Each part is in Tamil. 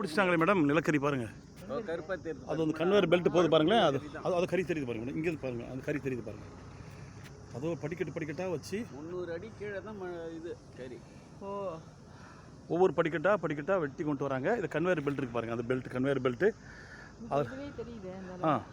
கண்டுபிடிச்சிட்டாங்களே மேடம். நிலக்கரி பாருங்கள், அது வந்து கன்வேயர் பெல்ட் போது பாருங்களேன். அது கறி தெரியுது பாருங்க. இங்கேருந்து பாருங்கள், அது கறி தெரியுது பாருங்கள். அதுவும் படிக்கட்டாக வச்சு 300 அடி கீழே தான் இது கறி. ஒவ்வொரு படிக்கட்டாக வெட்டி கொண்டு வராங்க. இது கன்வேயர் பெல்ட் இருக்குது பாருங்கள். அந்த பெல்ட் கன்வேயர் பெல்ட்டு. அது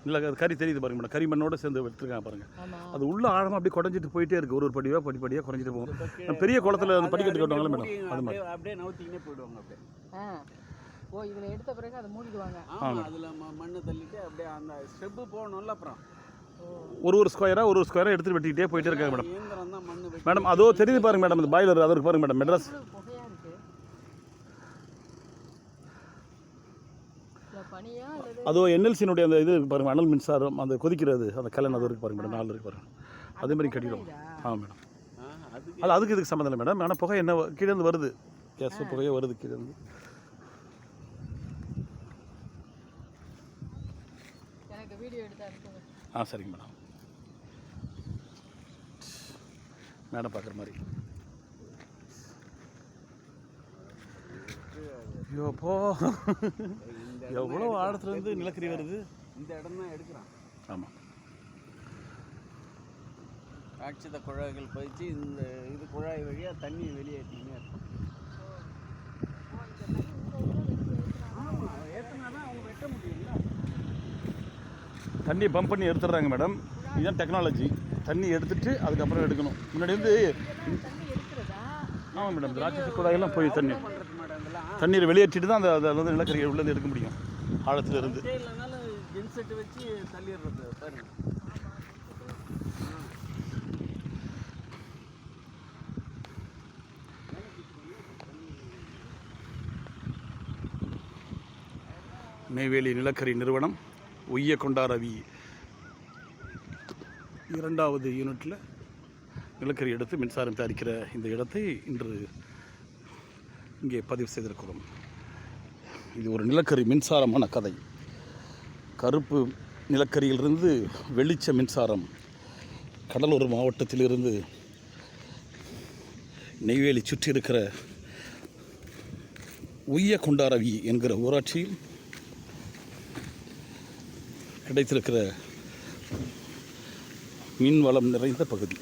இல்லை, அது கறி தெரியுது பாருங்க மேடம். கறி மண்ணோடு சேர்ந்து எடுத்துருக்காங்க பாருங்கள். அது உள்ள ஆழமாக அப்படியே குறைஞ்சிட்டு போயிட்டே இருக்குது. ஒரு படிப்படியாக குறைஞ்சிட்டு போகும். பெரிய குளத்தில் அந்த படிக்கட்டு கட்டுவாங்களே மேடம், அது மாதிரி அப்படியே நவுத்திக்கினே போயிடுவாங்க. அப்படியே இதில் எடுத்த பிறகு அதை மூடிடுவாங்க. அதில் மண்ணை தள்ளிட்டு அப்படியே அந்த ஸ்டெப்பு போகணும்ல. அப்புறம் ஒரு ஸ்கொயராக எடுத்துகிட்டு வெட்டிக்கிட்டே போயிட்டே இருக்காங்க மேடம். மேடம் அதோ தெரியுது பாருங்க மேடம். அந்த பாய்லர் அதற்கு பாருங்க மேடம். மெட்ராஸ் அதோ என்எல்சியினுடைய அந்த இது பாருங்க, அனல் மின்சாரம் அந்த கொதிக்கிறது, அந்த கலன் அது இருக்கு பாருங்க மேடம். 4 இருக்கு பாருங்க. அதே மாதிரி கட்டிடும். மேடம் அதுக்கு இதுக்கு சம்மந்தம் இல்லை மேடம். ஆனால் புகை என்ன கீழேருந்து வருது, கேஸ் புகையே வருது கீழேருந்து. சரிங்க மேடம். மேடம் பார்க்குற மாதிரி. ஐயோப்போ, எவ்வளோ ஆழத்துலேருந்து நிலக்கரி வருது. இந்த இடம் தான் எடுக்கிறான். ஆமாம், காட்சித குழாய்கள் பதிச்சு இந்த இது குழாய் வழியாக தண்ணி வெளியேற்றினே இருக்கும். ஏற்றினா அவங்க வெட்ட முடியுங்களா? தண்ணியை பம்ப் பண்ணி எடுத்துடுறாங்க மேடம். இதுதான் டெக்னாலஜி. தண்ணி எடுத்துட்டு அதுக்கப்புறம் எடுக்கணும். முன்னாடி வந்து ஆமாம் மேடம், ராட்சச குழாயெல்லாம் போய் தண்ணீரை வெளியேற்றிட்டு தான் அந்த வந்து நிலக்கரியை உள்ளேருந்து எடுக்க முடியும் ஆழத்தில் இருந்து. வச்சு தள்ளிடுறது பாருங்க. நெய்வேலி நிலக்கரி நிறுவனம் உய்யக்கொண்டாரவி 2வது யூனிட்டில் நிலக்கரி எடுத்து மின்சாரம் தயாரிக்கிற இந்த இடத்தை இன்று இங்கே பதிவு செய்திருக்கிறோம். இது ஒரு நிலக்கரி மின்சாரமான கதை. கருப்பு நிலக்கரியிலிருந்து வெளிச்ச மின்சாரம் கடலூர் மாவட்டத்திலிருந்து நெய்வேலி சுற்றி இருக்கிற உய்யக்கொண்டாரவி என்கிற ஊராட்சியில் கிடைத்திருக்கிற மின் வளம் நிறைந்த பகுதி.